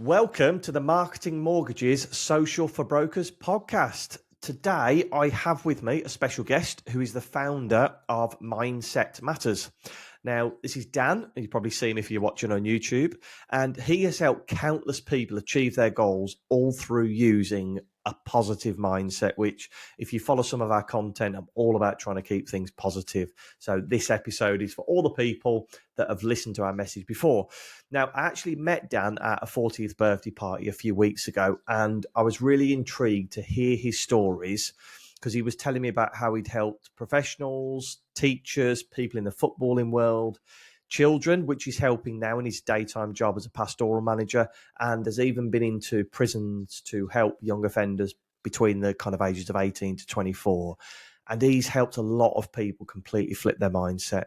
Welcome to the Marketing Mortgages Social for Brokers podcast. Today, I have with me a special guest who is the founder of Mindset Matters. Now, this is Dan. You probably see him if you're watching on YouTube. And he has helped countless people achieve their goals all through using a positive mindset, which if you follow some of our content, I'm all about trying to keep things positive. So this episode is for all the people that have listened to our message before. Now, I actually met Dan at a 40th birthday party a few weeks ago, and I was really intrigued to hear his stories because he was telling me about how he'd helped professionals, teachers, people in the footballing world, children, which he's helping now in his daytime job as a pastoral manager, and has even been into prisons to help young offenders between the kind of ages of 18 to 24. And he's helped a lot of people completely flip their mindset.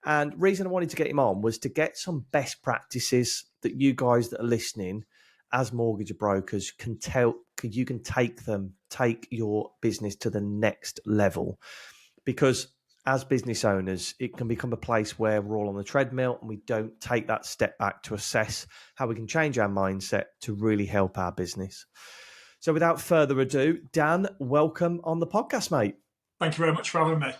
And the reason I wanted to get him on was to get some best practices that you guys that are listening as mortgage brokers can take your business to the next level. Because as business owners, it can become a place where we're all on the treadmill and we don't take that step back to assess how we can change our mindset to really help our business. So without further ado, Dan, welcome on the podcast, mate. Thank you very much for having me.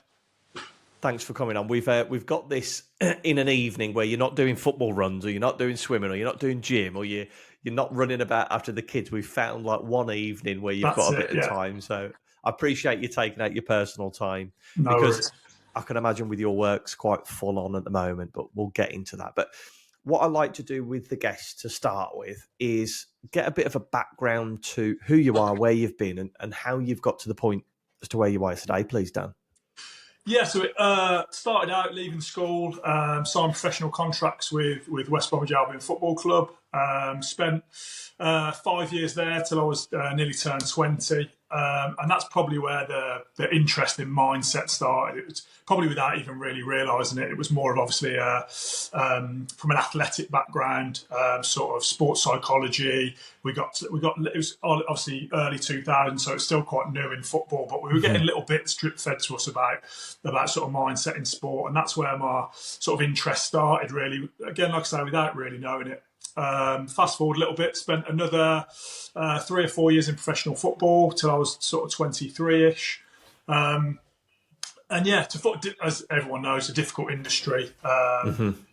Thanks for coming on. We've got this in an evening where you're not doing football runs, or you're not doing swimming, or you're not doing gym, or you're not running about after the kids. We've found like one evening where you've got a bit of time. So I appreciate you taking out your personal time because I can imagine with your work's quite full on at the moment, but we'll get into that. But what I like to do with the guests to start with is get a bit of a background to who you are, where you've been, and how you've got to the point as to where you are today, please, Dan. Yeah, so it started out leaving school, signed professional contracts with West Bromwich Albion Football Club. Spent 5 years there till I was nearly turned 20. And that's probably where the interest in mindset started. It was probably without even really realising it. It was more of obviously from an athletic background, sort of sports psychology. We got it was obviously early 2000s, so it's still quite new in football, but we were getting little bits drip fed to us about sort of mindset in sport, and that's where my sort of interest started. Really, again, like I say, without really knowing it. Fast forward a little bit, spent another 3 or 4 years in professional football till I was sort of 23-ish. And yeah, as everyone knows, a difficult industry,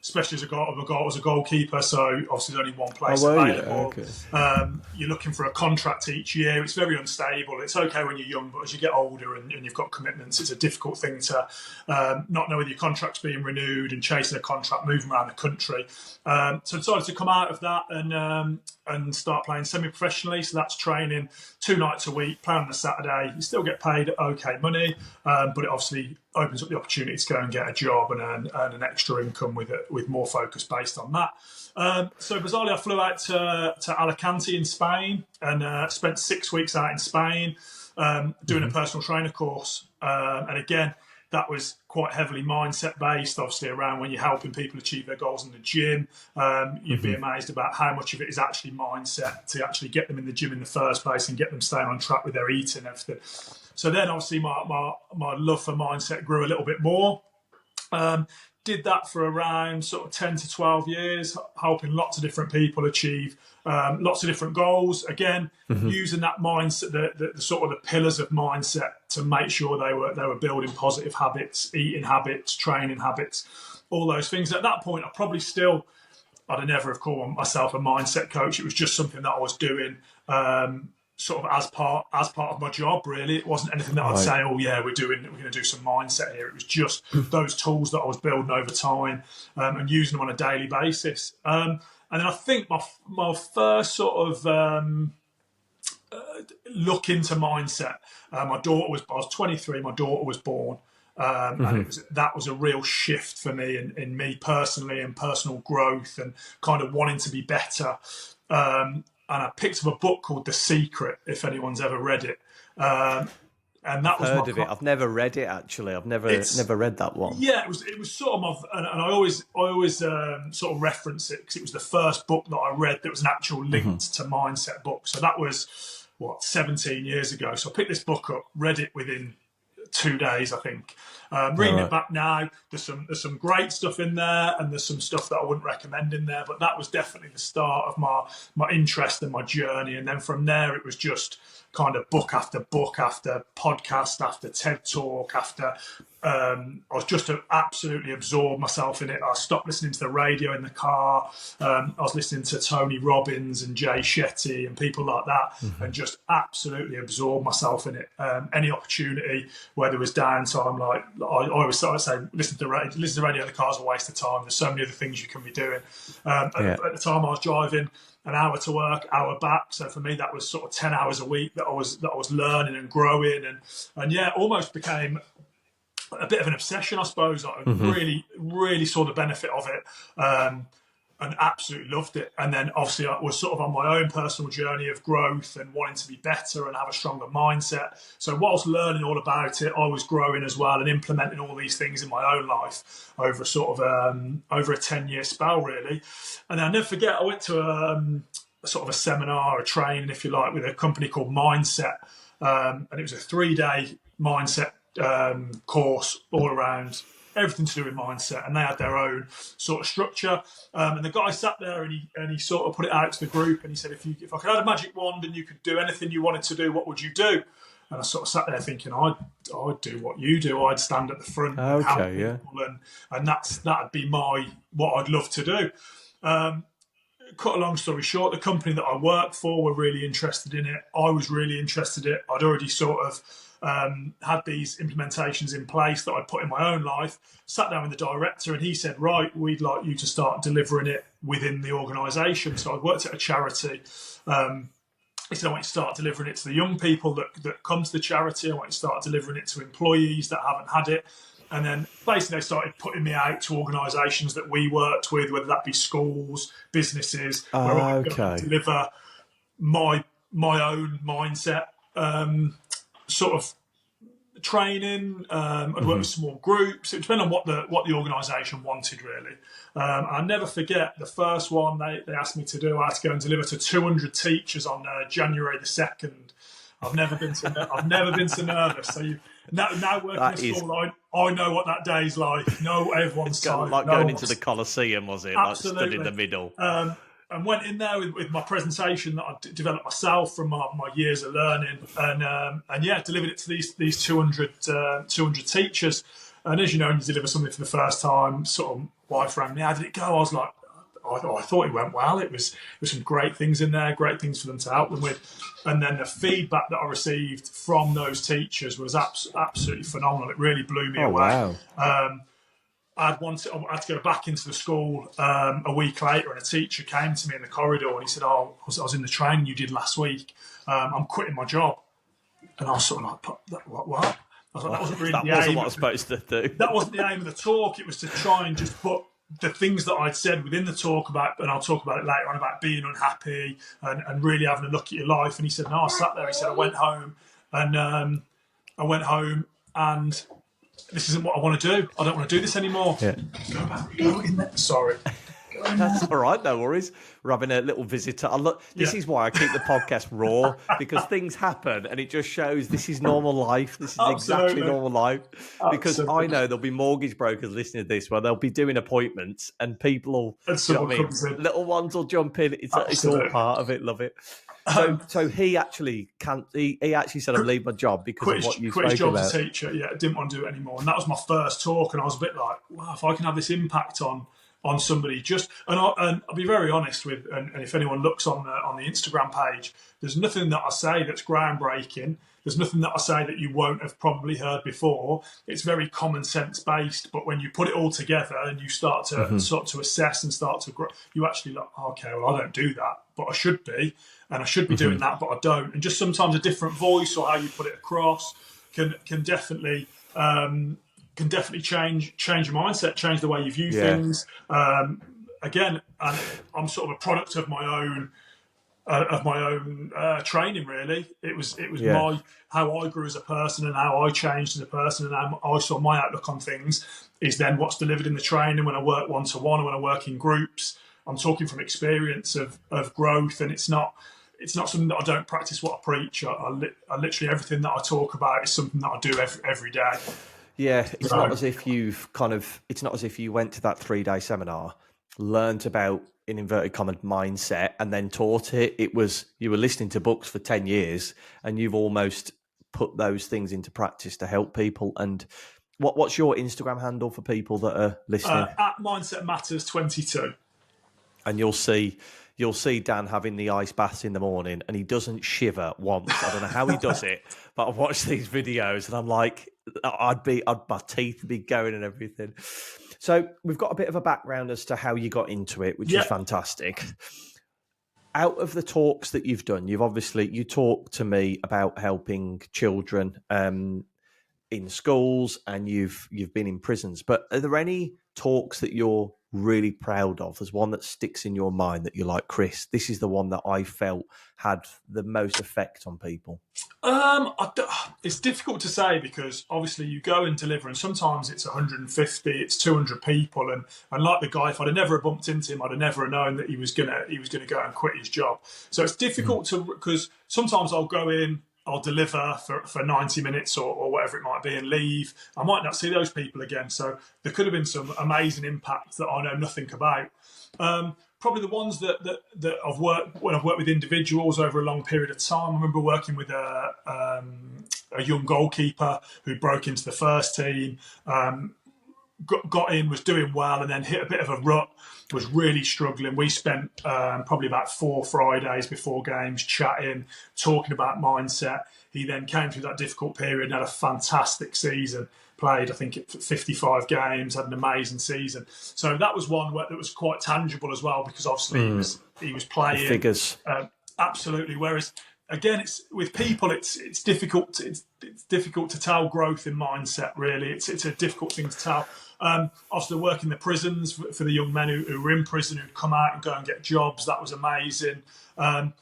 especially as I was a goalkeeper, so obviously there's only one place available. You're looking for a contract each year. It's very unstable. It's okay when you're young, but as you get older and you've got commitments, it's a difficult thing to not know whether your contract's being renewed and chasing a contract, moving around the country. So I decided to come out of that and start playing semi-professionally. So that's training 2 nights a week, playing on a Saturday. You still get paid okay money, but it obviously opens up the opportunity to go and get a job and earn an extra income with more focus based on that. So bizarrely, I flew out to Alicante in Spain and spent 6 weeks out in Spain doing a personal trainer course. And again, that was quite heavily mindset based, obviously around when you're helping people achieve their goals in the gym. You'd be amazed about how much of it is actually mindset to actually get them in the gym in the first place and get them staying on track with their eating and everything. So then obviously my love for mindset grew a little bit more. Did that for around sort of 10 to 12 years, helping lots of different people achieve lots of different goals. Again, using that mindset, the sort of the pillars of mindset to make sure they were building positive habits, eating habits, training habits, all those things. At that point, I'd never have called myself a mindset coach. It was just something that I was doing sort of as part of my job, really. It wasn't anything that I'd say, oh yeah, we're going to do some mindset here. It was just those tools that I was building over time and using them on a daily basis. And then I think my first sort of look into mindset, I was 23, my daughter was born. And that was a real shift for me in me personally and personal growth and kind of wanting to be better. And I picked up a book called The Secret, if anyone's ever read it. And that was heard of it. I've never read it actually. I've never read that one. Yeah, it was sort of, and I always sort of reference it because it was the first book that I read that was an actual linked to mindset book. So that was 17 years ago. So I picked this book up, read it within 2 days, I think. Reading it back now, there's some great stuff in there, and there's some stuff that I wouldn't recommend in there. But that was definitely the start of my interest and my journey. And then from there, it was just kind of book after podcast after TED Talk after. I was just to absolutely absorb myself in it. I stopped listening to the radio in the car. I was listening to Tony Robbins and Jay Shetty and people like that, and just absolutely absorb myself in it. Any opportunity where there was downtime, like I always say, listen to the radio in the car is a waste of time. There's so many other things you can be doing. At the time, I was driving an hour to work, hour back. So for me, that was sort of 10 hours a week that I was learning and growing, and almost became a bit of an obsession, I suppose. I really saw the benefit of it, and absolutely loved it. And then obviously I was sort of on my own personal journey of growth and wanting to be better and have a stronger mindset. So whilst learning all about it, I was growing as well and implementing all these things in my own life over sort of over a 10-year spell, really. And I'll never forget, I went to a sort of a seminar, a training, if you like, with a company called Mindset, and it was a 3-day mindset course all around everything to do with mindset, and they had their own sort of structure. And the guy sat there and he sort of put it out to the group, and he said, if I could have a magic wand and you could do anything you wanted to do, what would you do? And I sort of sat there thinking, I'd do what you do. I'd stand at the front and help people, and that'd be what I'd love to do. Cut a long story short, the company that I worked for were really interested in it. I was really interested in it. I'd already sort of had these implementations in place that I'd put in my own life. Sat down with the director, and he said, right, we'd like you to start delivering it within the organisation. So I'd worked at a charity. He said, I want you to start delivering it to the young people that come to the charity. I want you to start delivering it to employees that haven't had it. And then basically they started putting me out to organisations that we worked with, whether that be schools, businesses, where I could deliver my own mindset sort of training. I'd work with small groups. It depended on what the organisation wanted, really. I'll never forget the first one they asked me to do. I had to go and deliver to 200 teachers on January the 2nd. I've never been so nervous. So now working in school, I know what that day's like. No, everyone's like going into the Coliseum, was it? Absolutely. Like stood in the middle. And went in there with my presentation that I developed myself from my years of learning, and delivered it to these 200 teachers. And as you know, when you deliver something for the first time, sort of wife rang me, how did it go? I was like, I thought it went well. It was some great things in there, great things for them to help them with. And then the feedback that I received from those teachers was absolutely phenomenal. It really blew me away. Wow. I had to go back into the school a week later, and a teacher came to me in the corridor and he said, I was in the training you did last week. I'm quitting my job. And I was sort of like, what? I was like, that wasn't really the aim. That wasn't what I was supposed to do. That wasn't the aim of the talk. It was to try and just put the things that I'd said within the talk about, and I'll talk about it later on, about being unhappy and really having a look at your life. And he said, no, I sat there. He said, I went home and this isn't what I want to do. I don't want to do this anymore. Yeah. Go in there. Sorry. That's all right, no worries. We're having a little visitor. This is why I keep the podcast raw, because things happen and it just shows this is normal life. This is exactly normal life. Because I know there'll be mortgage brokers listening to this where they'll be doing appointments and people will, you know what I mean? Little ones will jump in. It's all part of it. Love it. So he actually he actually said, I'm leaving my job because of what you spoke about. Quit his job as a teacher, didn't want to do it anymore. And that was my first talk, and I was a bit like, wow, if I can have this impact on somebody, and I'll be very honest with, and if anyone looks on the Instagram page, there's nothing that I say that's groundbreaking. There's nothing that I say that you won't have probably heard before. It's very common sense based, but when you put it all together and you start to assess and start to grow, you actually like, okay, well, I don't do that, but I should be, and I should be doing that, but I don't. And just sometimes a different voice or how you put it across can definitely change your mindset, change the way you view things. Again, and I'm sort of a product of my own training. Really, it was how I grew as a person and how I changed as a person and how I saw my outlook on things is then what's delivered in the training when I work one-to-one or when I work in groups. I'm talking from experience of growth, and it's not it's not something that I don't practice what I preach. I literally everything that I talk about is something that I do every day. Yeah, it's not as if it's not as if you went to that 3-day seminar, learned about, in inverted commas, mindset, and then taught it. It was, you were listening to books for 10 years and you've almost put those things into practice to help people. And what's your Instagram handle for people that are listening? At Mindset Matters 22. And you'll see Dan having the ice baths in the morning, and he doesn't shiver once. I don't know how he does it, but I've watched these videos, and I'm like, my teeth would be going and everything. So we've got a bit of a background as to how you got into it, which is fantastic. Out of the talks that you've done, you talked to me about helping children in schools, and you've been in prisons. But are there any talks that you're really proud of? There's one that sticks in your mind that you're like, Chris, this is the one that I felt had the most effect on people? It's difficult to say, because obviously you go and deliver, and sometimes it's 150, it's 200 people, and like the guy, if I'd have never bumped into him, I'd have never known that he was gonna go and quit his job. So it's difficult because sometimes I'll go in, I'll deliver for 90 minutes or whatever it might be and leave. I might not see those people again. So there could have been some amazing impact that I know nothing about. Probably the ones that I've worked, when I've worked with individuals over a long period of time. I remember working with a young goalkeeper who broke into the first team, got in, was doing well, and then hit a bit of a rut, was really struggling. We spent probably about 4 Fridays before games chatting, talking about mindset. He then came through that difficult period and had a fantastic season. Played, I think, 55 games, had an amazing season. So that was one that was quite tangible as well, because obviously he was playing. The figures. Absolutely. Whereas, again, it's with people, it's difficult. It's difficult to tell growth in mindset. Really, it's a difficult thing to tell. Obviously, work in the prisons for the young men who were in prison, who'd come out and go and get jobs. That was amazing. I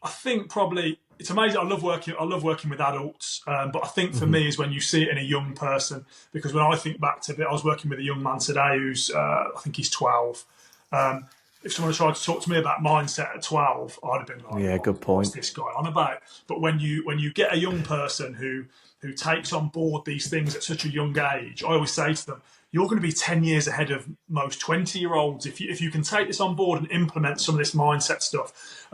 think probably it's amazing. I love working with adults, but I think for me is when you see it in a young person, because when I think back to it, I was working with a young man today who's I think he's 12. If someone had tried to talk to me about mindset at 12, I'd have been like, "Yeah, good point. What's this guy on about?" But when you get a young person who takes on board these things at such a young age, I always say to them, you're going to be 10 years ahead of most 20-year-olds if you can take this on board and implement some of this mindset stuff.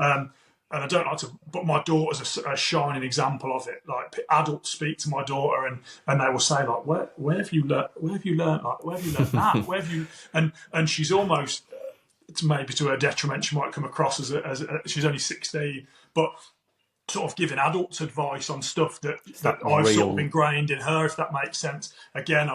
And I don't like to, but my daughter's a shining example of it. Like, adults speak to my daughter and they will say, like, where have you learned that? Where have you? And she's almost, maybe to her detriment, she might come across as she's only 16, but sort of giving adults advice on stuff that I've sort of ingrained in her, if that makes sense. Again,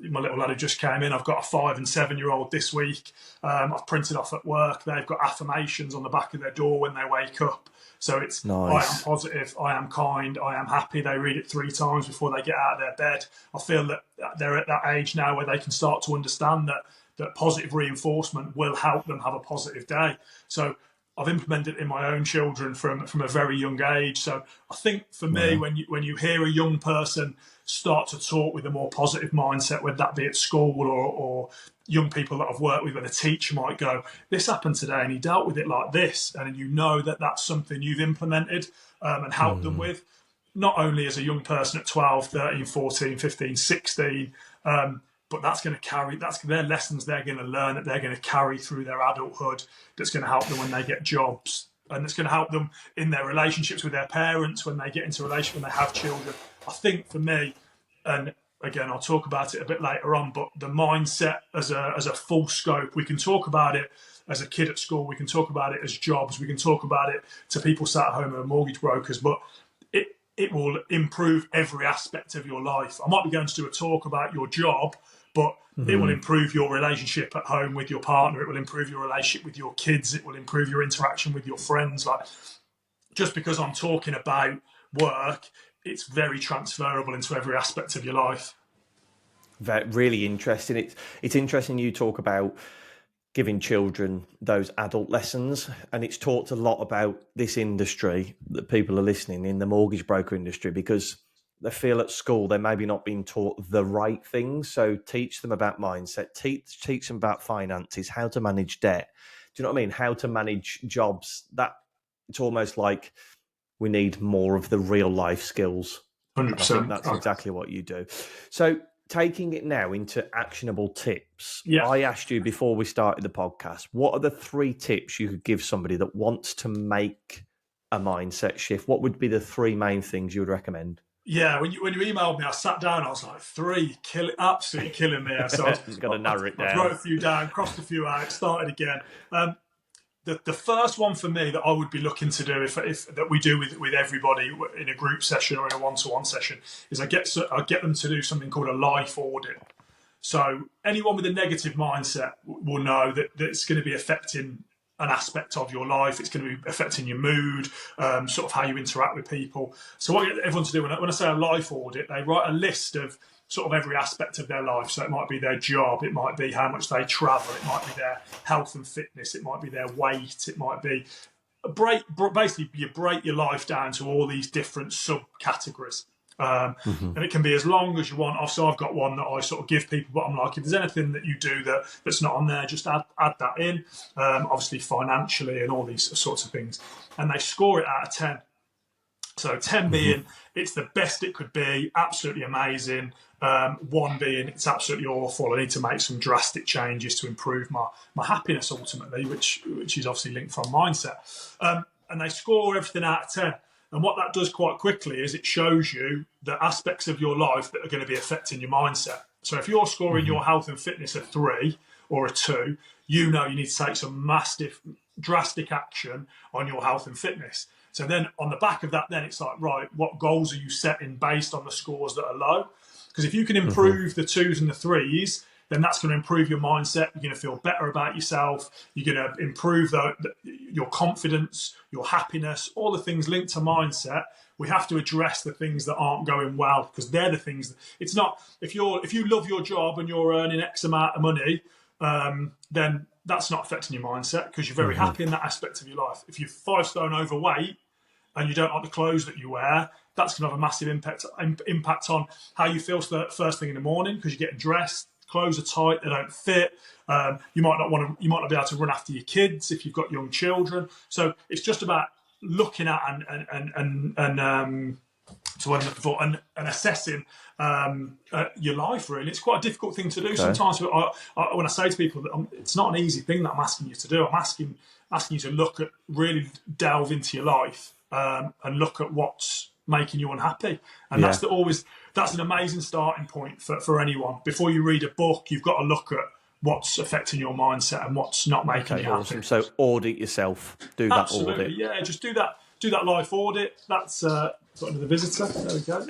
my little lad who just came in, I've got a 5 and 7-year-old this week. I've printed off at work. They've got affirmations on the back of their door when they wake up. So it's, nice. I am positive, I am kind, I am happy. They read it 3 times before they get out of their bed. I feel that they're at that age now where they can start to understand that positive reinforcement will help them have a positive day. So I've implemented it in my own children from a very young age. So I think for me, when you hear a young person start to talk with a more positive mindset, whether that be at school or young people that I've worked with, where the teacher might go, this happened today and he dealt with it like this, and you know that that's something you've implemented and helped them with, not only as a young person at 12, 13, 14, 15, 16, but that's going to carry, that's their lessons they're going to learn, that they're going to carry through their adulthood, that's going to help them when they get jobs, and it's going to help them in their relationships with their parents, when they get into a relationship, when they have children. I think for me, and again, I'll talk about it a bit later on, but the mindset as a full scope, we can talk about it as a kid at school, we can talk about it as jobs, we can talk about it to people sat at home who are mortgage brokers, but it will improve every aspect of your life. I might be going to do a talk about your job, but it will improve your relationship at home with your partner. It will improve your relationship with your kids. It will improve your interaction with your friends. Like, just because I'm talking about work, it's very transferable into every aspect of your life. Really interesting. It's interesting you talk about giving children those adult lessons, and it's talked a lot about this industry that people are listening in the mortgage broker industry, because they feel at school they're maybe not being taught the right things. So teach them about mindset, teach them about finances, how to manage debt. Do you know what I mean? How to manage jobs. That it's almost like we need more of the real life skills. 100%. I think that's exactly what you do. So taking it now into actionable tips, I asked you before we started the podcast, what are the 3 tips you could give somebody that wants to make a mindset shift? What would be the 3 main things you would recommend? Yeah, when you emailed me, I sat down. I was like, 3, absolutely killing me. So I got to narrow it down. I wrote a few down, crossed a few out, started again. The first one for me that I would be looking to do, if that we do with everybody in a group session or in a one-to-one session, is I get them to do something called a life audit. So anyone with a negative mindset will know that it's going to be affecting an aspect of your life. It's going to be affecting your mood, sort of how you interact with people. So what I get everyone to do, when I say a life audit, they write a list of sort of every aspect of their life. So it might be their job, it might be how much they travel, it might be their health and fitness, it might be their weight, it might be basically you break your life down to all these different subcategories. And it can be as long as you want. Also, I've got one that I sort of give people, but I'm like, if there's anything that you do that's not on there, just add that in. Obviously financially and all these sorts of things. And they score it out of 10. So 10 being it's the best it could be, absolutely amazing. 1 being it's absolutely awful. I need to make some drastic changes to improve my happiness ultimately, which is obviously linked from mindset. And they score everything out of 10. And what that does quite quickly is it shows you the aspects of your life that are going to be affecting your mindset. So if you're scoring your health and fitness a 3 or a 2, you know you need to take some massive, drastic action on your health and fitness. So then on the back of that, then it's like, right, what goals are you setting based on the scores that are low? Because if you can improve the 2s and the 3s, then that's going to improve your mindset. You're going to feel better about yourself. You're going to improve your confidence, your happiness, all the things linked to mindset. We have to address the things that aren't going well, because they're the things it's not, if you love your job and you're earning X amount of money, then that's not affecting your mindset because you're very happy in that aspect of your life. If you're 5 stone overweight and you don't like the clothes that you wear, that's going to have a massive impact on how you feel first thing in the morning, because you're getting dressed, clothes are tight, they don't fit. You might not be able to run after your kids if you've got young children. So it's just about looking at and assessing your life. Really, it's quite a difficult thing to do. Okay. Sometimes when I say to people that it's not an easy thing that I'm asking you to do, I'm asking you to look at, really delve into your life and look at what's making you unhappy. And that's an amazing starting point for anyone. Before you read a book, you've got to look at what's affecting your mindset and what's not making you happy. Awesome. So audit yourself. Do Absolutely, that audit. Yeah, just do that life audit. That's got another visitor. There we go.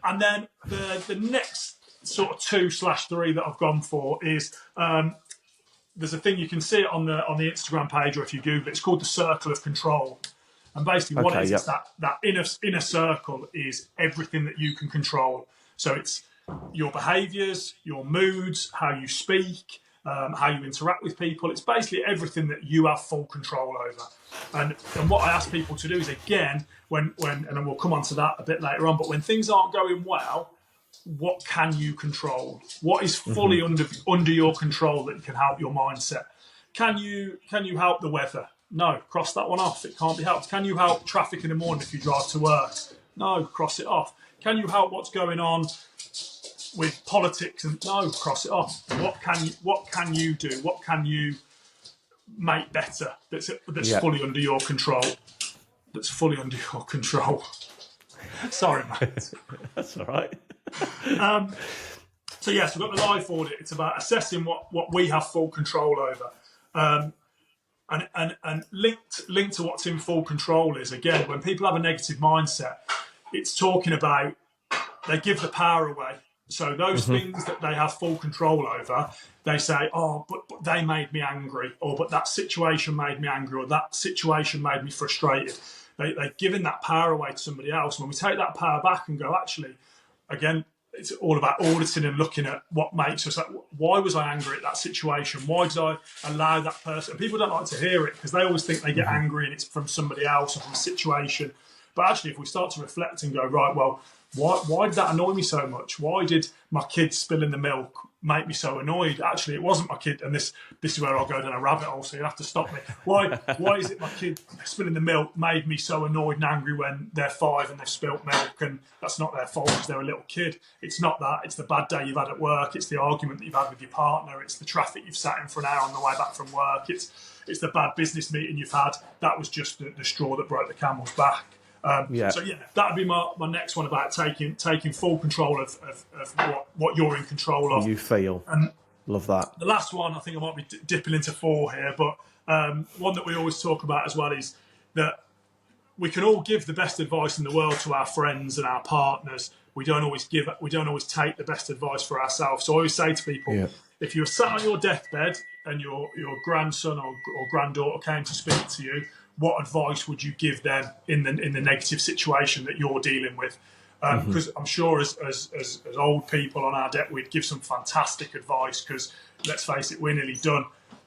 And then the next sort of 2/3 that I've gone for is there's a thing, you can see it on the Instagram page, or if you Google it, it's called the circle of control. And basically what it is that inner circle is everything that you can control. So it's your behaviours, your moods, how you speak, how you interact with people. It's basically everything that you have full control over. And what I ask people to do is, again, when and then we'll come on to that a bit later on, but when things aren't going well, what can you control? What is fully under your control that can help your mindset? Can you help the weather? No, cross that one off. It can't be helped. Can you help traffic in the morning if you drive to work? No, cross it off. Can you help what's going on with politics? And no, cross it off. What can you do? What can you make better? That's fully under your control. That's fully under your control. Sorry, mate. That's all right. So yes, we've got the life audit. It's about assessing what we have full control over. And linked to what's in full control is, again, when people have a negative mindset, it's talking about they give the power away. So those things that they have full control over, they say, oh, but they made me angry, or but that situation made me angry, or that situation made me frustrated. They've given that power away to somebody else. When we take that power back and go, actually, again, it's all about auditing and looking at what makes us, like, why was I angry at that situation? Why did I allow that person? People don't like to hear it because they always think they get angry and it's from somebody else or from a situation. But actually, if we start to reflect and go, right, well, why did that annoy me so much? Why did my kids spilling the milk make me so annoyed. Actually, it wasn't my kid, and this is where I'll go down a rabbit hole, so you'll have to stop me. Why is it my kid spilling the milk made me so annoyed and angry when they're 5 and they've spilt milk, and that's not their fault because they're a little kid. It's not that. It's the bad day you've had at work. It's the argument that you've had with your partner. It's the traffic you've sat in for an hour on the way back from work. It's the bad business meeting you've had. That was just the straw that broke the camel's back. So that'd be my next one, about taking full control of what you're in control of. You feel. And love that. The last one, I think I might be dipping into 4 here, but one that we always talk about as well is that we can all give the best advice in the world to our friends and our partners. We don't always take the best advice for ourselves. So I always say to people, if you're sat on your deathbed and your grandson or granddaughter came to speak to you, what advice would you give them in the negative situation that you're dealing with? Because I'm sure as old people on our deck, we'd give some fantastic advice, because let's face it, we're nearly done.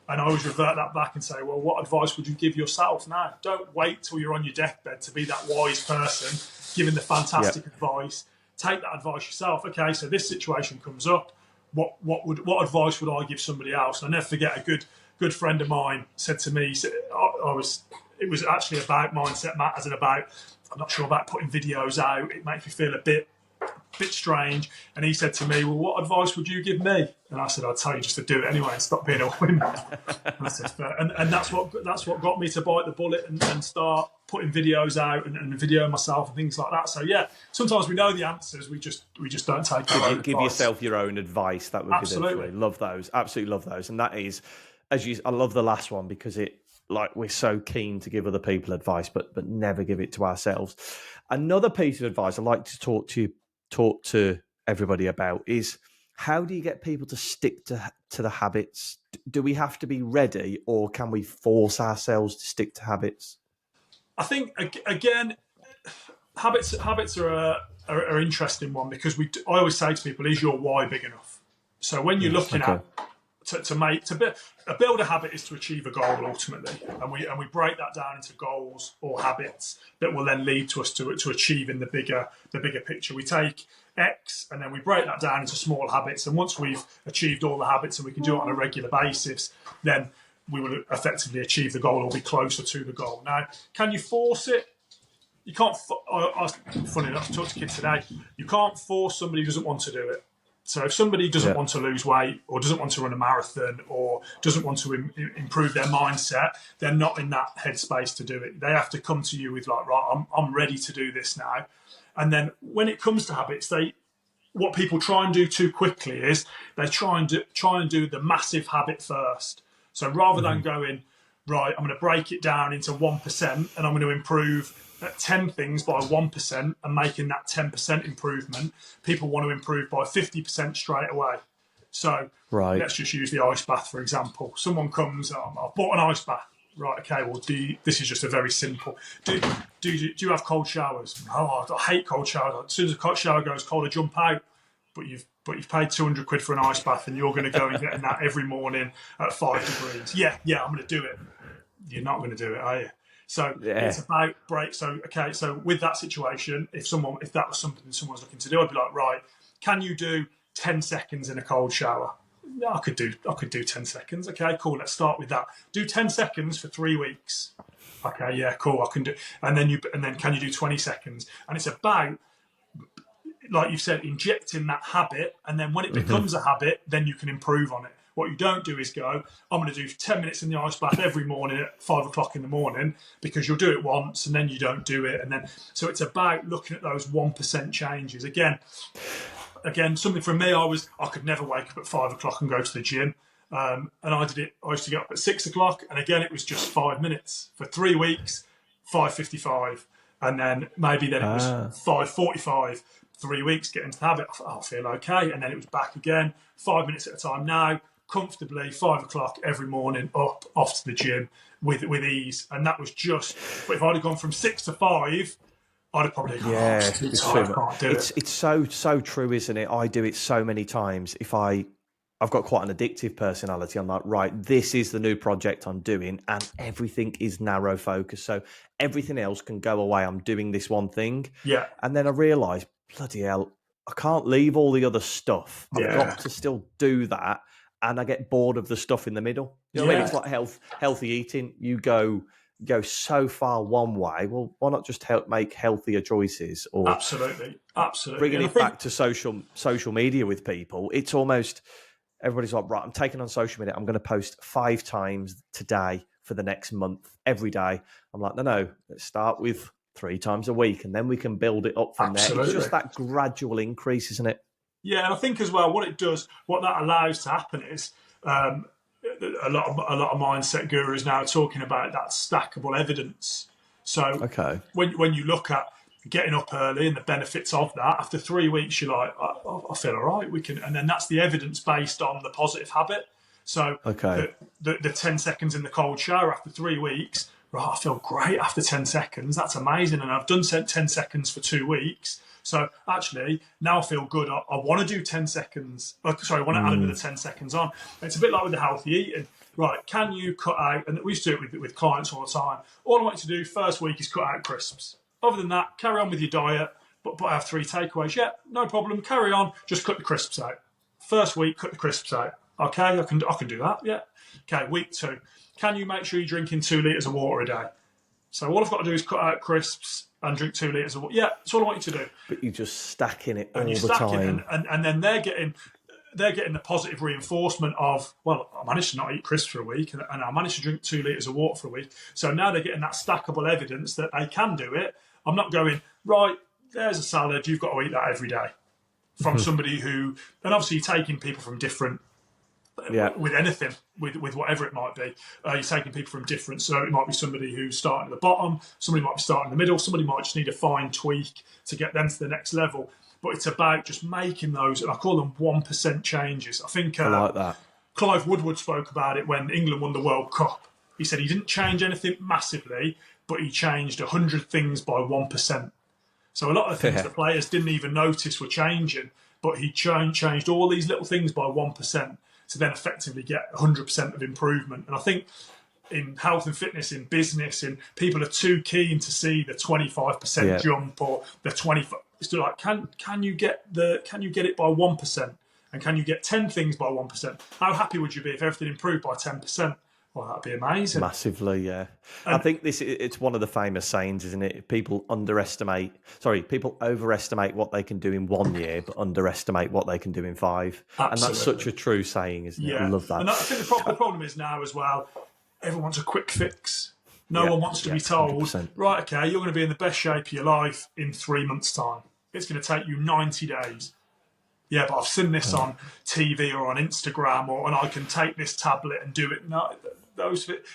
And I always revert that back and say, well, what advice would you give yourself now? Don't wait till you're on your deathbed to be that wise person giving the fantastic advice. Take that advice yourself. Okay, so this situation comes up. What advice would I give somebody else? And I'll never forget, a good friend of mine said to me, it was actually about Mindset Matters and about, I'm not sure about putting videos out. It makes me feel a bit strange. And he said to me, well, what advice would you give me? And I said, I'd tell you just to do it anyway and stop being a wimp. And I said, and that's what got me to bite the bullet and start putting videos out and videoing myself and things like that. So yeah, sometimes we know the answers, we just don't take it. Give yourself your own advice. That would absolutely be love those. Absolutely love those. And that is, I love the last one, because we're so keen to give other people advice, but never give it to ourselves. Another piece of advice I'd like to talk to everybody about is, how do you get people to stick to the habits? Do we have to be ready, or can we force ourselves to stick to habits? I think, again, habits are an interesting one, because I always say to people, is your why big enough? So when you're looking at build a habit is to achieve a goal ultimately, and we break that down into goals or habits that will then lead to us to achieving the bigger picture. We take X and then we break that down into small habits, and once we've achieved all the habits and we can do it on a regular basis, then we will effectively achieve the goal or be closer to the goal. Now, can you force it? You can't. Funny enough, I talked to kids today. You can't force somebody who doesn't want to do it. So if somebody doesn't want to lose weight, or doesn't want to run a marathon, or doesn't want to improve their mindset, they're not in that headspace to do it. They have to come to you with like, right, I'm ready to do this now. And then when it comes to habits, what people try and do too quickly is they try and do the massive habit first. So rather than going, right, I'm going to break it down into 1% and I'm going to improve 10 things by 1% and making that 10% improvement, people want to improve by 50% straight away. So let's just use the ice bath, for example. Someone comes, I've bought an ice bath. Right, okay, well, this is just a very simple. Do you have cold showers? Oh, I hate cold showers. As soon as a cold shower goes cold, I jump out. But you've paid 200 quid for an ice bath, and you're going to go and get in that every morning at 5 degrees. Yeah, I'm going to do it. You're not going to do it, are you? So it's about break. So okay, so with that situation, if that was something someone was looking to do, I'd be like, right, can you do 10 seconds in a cold shower? No, I could do 10 seconds. Okay, cool. Let's start with that. Do 10 seconds for 3 weeks. Okay, yeah, cool. I can do. And then can you do 20 seconds? And it's about, like you've said, injecting that habit. And then when it becomes a habit, then you can improve on it. What you don't do is go, I'm going to do 10 minutes in the ice bath every morning at 5 o'clock in the morning, because you'll do it once and then you don't do it. And then, so it's about looking at those 1% changes. Again, something for me, I could never wake up at 5 o'clock and go to the gym. And I did it. I used to get up at 6 o'clock, and again, it was just 5 minutes for 3 weeks, 5:55, and then it was 5:45. 3 weeks, get into the habit. I thought, I'll feel okay, and then it was back again, 5 minutes at a time. Now, comfortably, 5 o'clock every morning, off to the gym with ease, and that was just. But if I'd have gone from 6 to 5. I'd have probably gone, it's too tired, I can't do it. It's so true, isn't it? I do it so many times. If I've got quite an addictive personality, I'm like, right, this is the new project I'm doing, and everything is narrow focus. So everything else can go away. I'm doing this one thing. Yeah. And then I realise, bloody hell, I can't leave all the other stuff. I've got to still do that, and I get bored of the stuff in the middle. You know what I mean? It's like healthy eating. You go so far one way. Well, why not just make healthier choices? Or absolutely. Bringing it back to social media with people, it's almost everybody's like, right, I'm taking on social media. I'm going to post 5 times today for the next month, every day. I'm like, no, let's start with 3 times a week, and then we can build it up from there. It's just that gradual increase, isn't it? Yeah, and I think as well, what that allows to happen is a lot of mindset gurus now are talking about that stackable evidence. So when you look at getting up early and the benefits of that, after 3 weeks, you're like, I feel all right. We can, and then that's the evidence based on the positive habit. So the 10 seconds in the cold shower after 3 weeks, right, I feel great after 10 seconds. That's amazing. And I've done 10 seconds for 2 weeks. So actually, now I feel good. I want to do 10 seconds. I want to add another 10 seconds on. It's a bit like with the healthy eating. Right, can you cut out, and we used to do it with clients all the time. All I want you to do first week is cut out crisps. Other than that, carry on with your diet, but I have 3 takeaways. Yeah, no problem. Carry on. Just cut the crisps out. First week, cut the crisps out. Okay, I can do that. Yeah. Okay, week 2. Can you make sure you're drinking 2 litres of water a day? So all I've got to do is cut out crisps and drink 2 litres of water. Yeah, that's all I want you to do. But you're just stacking it all the time. And then they're getting the positive reinforcement of, well, I managed to not eat crisps for a week and I managed to drink 2 litres of water for a week. So now they're getting that stackable evidence that they can do it. I'm not going, right, there's a salad, you've got to eat that every day. From somebody who, and obviously you're taking people from different, with anything, with whatever it might be, you're taking people from different, so it might be somebody who's starting at the bottom, somebody might be starting in the middle, somebody might just need a fine tweak to get them to the next level. But it's about just making those, and I call them 1% changes. I think I like that. Clive Woodward spoke about it when England won the World Cup. He said he didn't change anything massively, but he changed 100 things by 1%. So a lot of things the players didn't even notice were changing, but he changed all these little things by 1% to then effectively get 100% of improvement. And I think in health and fitness, in business, people are too keen to see the 25% jump or the 25%. It's like, can you get it by 1%? And can you get 10 things by 1%? How happy would you be if everything improved by 10%? Well, that'd be amazing. Massively, yeah. I think it's one of the famous sayings, isn't it? People overestimate what they can do in 1 year, but underestimate what they can do in 5. Absolutely. And that's such a true saying, isn't it? I love that. And I think the problem is now as well, everyone wants a quick fix. No one wants to be told, 100%. Right, okay, you're going to be in the best shape of your life in 3 months' time. It's going to take you 90 days. Yeah, but I've seen this on TV or on Instagram, and I can take this tablet and do it. No,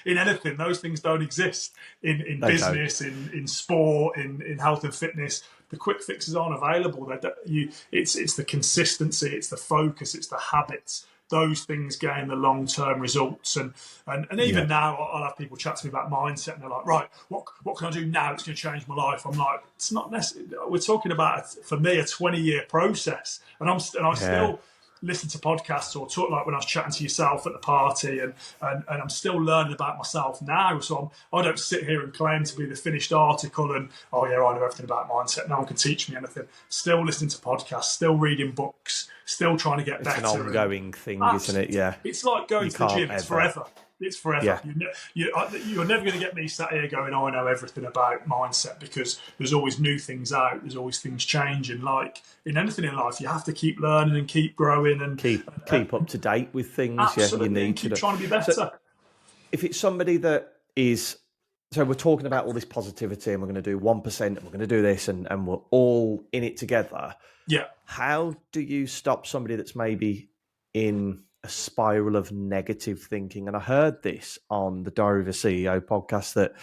in anything, those things don't exist. In business, in sport, in health and fitness, the quick fixes aren't available. It's the consistency, it's the focus, it's the habits. Those things gain the long-term results. And even now, I'll have people chat to me about mindset, and they're like, right, what can I do now that's going to change my life? I'm like, it's not necessary. We're talking about, for me, a 20-year process. And I still listen to podcasts or talk, like when I was chatting to yourself at the party, and I'm still learning about myself now. So I don't sit here and claim to be the finished article and, I know everything about mindset. No one can teach me anything. Still listening to podcasts, still reading books, still trying to get better. It's an ongoing thing, isn't it? Yeah. It's like going to the gym. It's forever. It's forever. Yeah. You're never going to get me sat here going, I know everything about mindset, because there's always new things out. There's always things changing. Like in anything in life, you have to keep learning and keep growing and keep up to date with things. Absolutely. You need keep trying to be better. So if it's somebody that is, so we're talking about all this positivity and we're going to do 1% and we're going to do this and we're all in it together. Yeah. How do you stop somebody that's maybe in a spiral of negative thinking? And I heard this on the Diary of a CEO podcast, that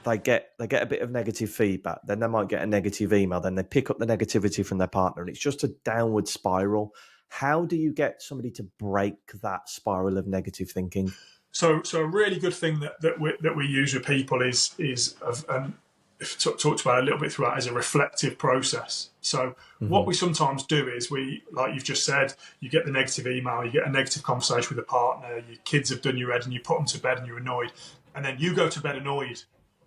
they get a bit of negative feedback, then they might get a negative email, then they pick up the negativity from their partner, and it's just a downward spiral. How do you get somebody to break that spiral of negative thinking? So a really good thing that we use with people is talked about a little bit throughout, as a reflective process. So what we sometimes do is we, like you've just said, you get the negative email, you get a negative conversation with a partner, your kids have done your head and you put them to bed and you're annoyed, and then you go to bed annoyed.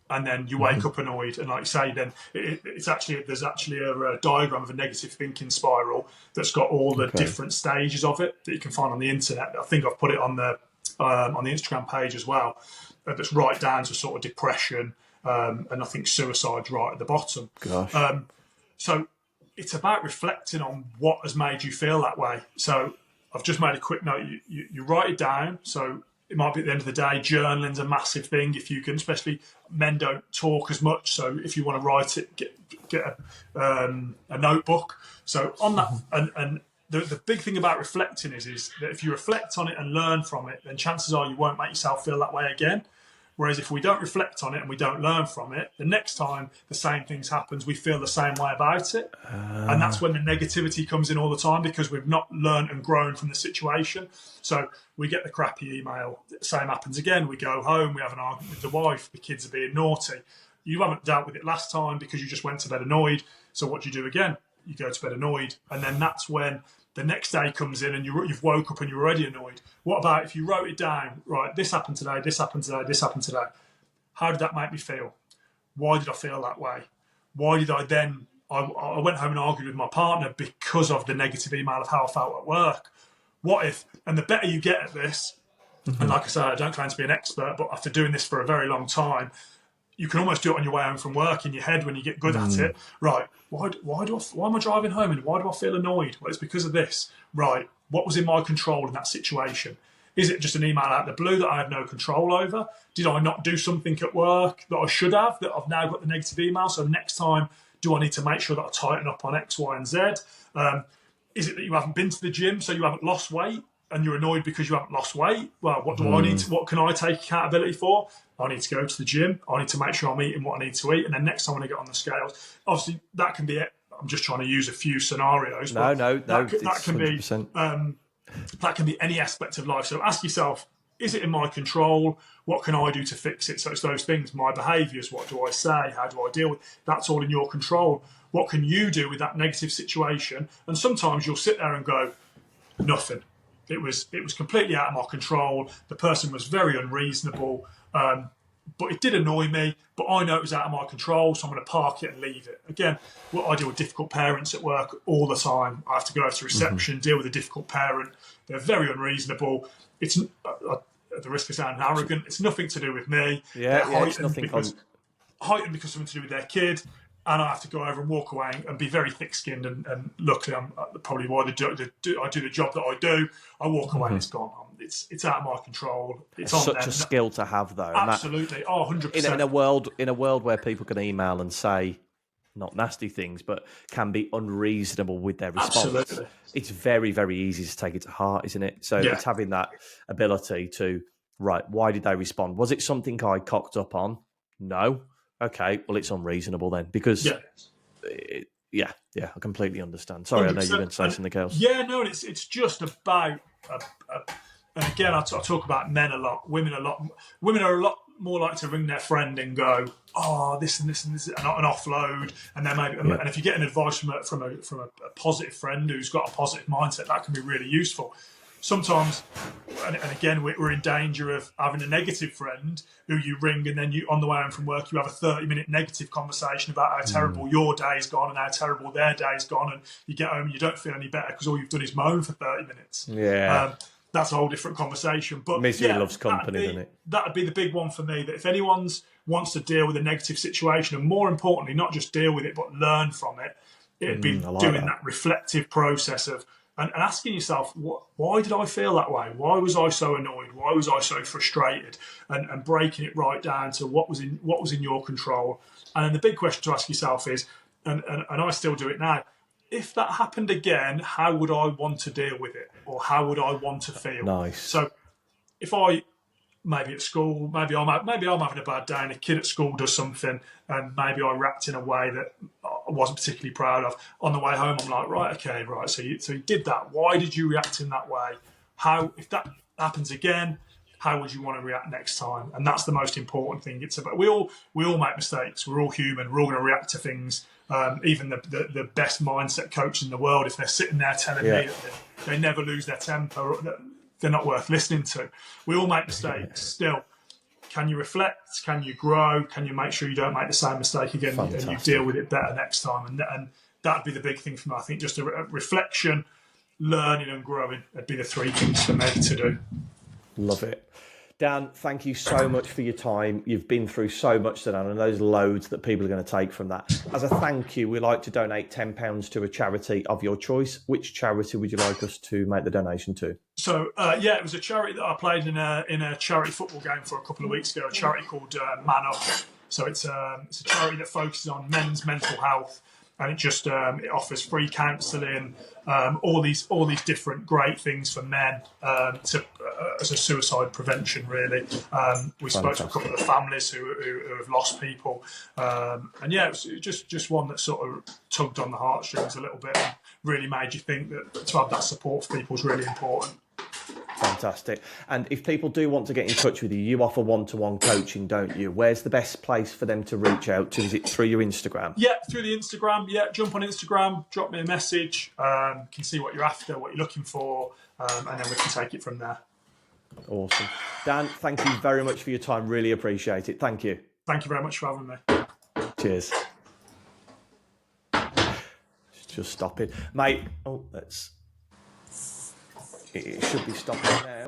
and then you wake up annoyed. And like you say, then there's actually a diagram of a negative thinking spiral that's got all the different stages of it that you can find on the internet. I think I've put it on the Instagram page as well. That's right down to sort of depression, and I think suicide's right at the bottom. Gosh. So it's about reflecting on what has made you feel that way. So I've just made a quick note. You write it down. So it might be at the end of the day. Journaling's a massive thing if you can. Especially men don't talk as much. So if you want to write it, get a notebook. So on that, and the big thing about reflecting is that if you reflect on it and learn from it, then chances are you won't make yourself feel that way again. Whereas if we don't reflect on it and we don't learn from it, the next time the same things happens, we feel the same way about it. And that's when the negativity comes in all the time, because we've not learned and grown from the situation. So we get the crappy email. The same happens again. We go home, we have an argument with the wife, the kids are being naughty. You haven't dealt with it last time because you just went to bed annoyed. So what do you do again? You go to bed annoyed. And then that's when the next day comes in and you've woke up and you're already annoyed. What about if you wrote it down? Right, this happened today, this happened today, this happened today. How did that make me feel? Why did I feel that way? Why did I then... I went home and argued with my partner because of the negative email of how I felt at work. What if... And the better you get at this, and like I said, I don't claim to be an expert, but after doing this for a very long time, you can almost do it on your way home from work in your head when you get good at it. Right, why am I driving home and why do I feel annoyed? Well, it's because of this. Right, what was in my control in that situation? Is it just an email out of the blue that I have no control over? Did I not do something at work that I should have, that I've now got the negative email? So next time, do I need to make sure that I tighten up on X, Y, and Z? Is it that you haven't been to the gym, so you haven't lost weight, and you're annoyed because you haven't lost weight? Well, what do I need to, what can I take accountability for? I need to go to the gym. I need to make sure I'm eating what I need to eat. And then next time when I get on the scales, obviously that can be it. I'm just trying to use a few scenarios. No, that can be any aspect of life. So ask yourself, is it in my control? What can I do to fix it? So it's those things, my behaviours, what do I say? How do I deal with it? That's all in your control. What can you do with that negative situation? And sometimes you'll sit there and go, nothing. It was completely out of my control. The person was very unreasonable. But it did annoy me, but I know it was out of my control, so I'm going to park it and leave it. Again, what I deal with difficult parents at work all the time. I have to go to reception, deal with a difficult parent. They're very unreasonable. It's at the risk of sounding arrogant. It's nothing to do with me. It's nothing heightened because something to do with their kid. And I have to go over and walk away and be very thick-skinned. And luckily, I'm probably why I do the job that I do. I walk away and it's gone. It's out of my control. It's on such a skill to have, though. Absolutely. 100%. In a world where people can email and say not nasty things, but can be unreasonable with their response. Absolutely. It's very, very easy to take it to heart, isn't it? So it's having that ability to, right, why did they respond? Was it something I cocked up on? No. Okay, well, it's unreasonable then, because, I completely understand. Sorry, 100%. I know you've been saying something else. Yeah, no, it's just about, and again, I talk about men a lot, women a lot. Women are a lot more like to ring their friend and go, oh, this and this and this, and offload, and then maybe, and if you get an advice from a positive friend who's got a positive mindset, that can be really useful. Sometimes, and again, we're in danger of having a negative friend who you ring, and then you, on the way home from work, you have a 30-minute negative conversation about how terrible your day's gone and how terrible their day's gone, and you get home and you don't feel any better because all you've done is moan for 30 minutes. Yeah. That's a whole different conversation. But misery loves company, doesn't it? That would be the big one for me, that if anyone wants to deal with a negative situation, and more importantly, not just deal with it, but learn from it, it'd be doing that reflective process of, and asking yourself, why did I feel that way? Why was I so annoyed? Why was I so frustrated? And breaking it right down to what was in your control. And then the big question to ask yourself is, and I still do it now, if that happened again, how would I want to deal with it? Or how would I want to feel? Nice. So if maybe at school, maybe I'm having a bad day and a kid at school does something and maybe I react in a way that I wasn't particularly proud of. On the way home, I'm like, so you did that. Why did you react in that way? If that happens again, how would you want to react next time? And that's the most important thing. It's about, we all make mistakes. We're all human. We're all going to react to things. Even the best mindset coach in the world, if they're sitting there telling me that they never lose their temper, they're not worth listening to. We all make mistakes. Still, can you reflect? Can you grow? Can you make sure you don't make the same mistake again? Fantastic. And you deal with it better next time? And that'd be the big thing for me. I think just a reflection, learning and growing would be the three things for me to do. Love it. Dan, thank you so much for your time. You've been through so much today, and there's loads that people are going to take from that. As a thank you, we like to donate £10 to a charity of your choice. Which charity would you like us to make the donation to? So, it was a charity that I played in a charity football game for a couple of weeks ago, a charity called Man Up. So it's a charity that focuses on men's mental health, and it offers free counselling, all these different great things for men as a suicide prevention. Really, we spoke to a couple of families who have lost people, and it was just one that sort of tugged on the heartstrings a little bit and really made you think that to have that support for people is really important. Fantastic. And if people do want to get in touch with you, you offer one-to-one coaching, don't you? Where's the best place for them to reach out to? Is it through your Instagram? Yeah, through the Instagram. Yeah, jump on Instagram, drop me a message, can see what you're after, what you're looking for, and then we can take it from there. Awesome. Dan, thank you very much for your time. Really appreciate it. Thank you. Thank you very much for having me. Cheers. Just stop it. Mate, it should be stopping now.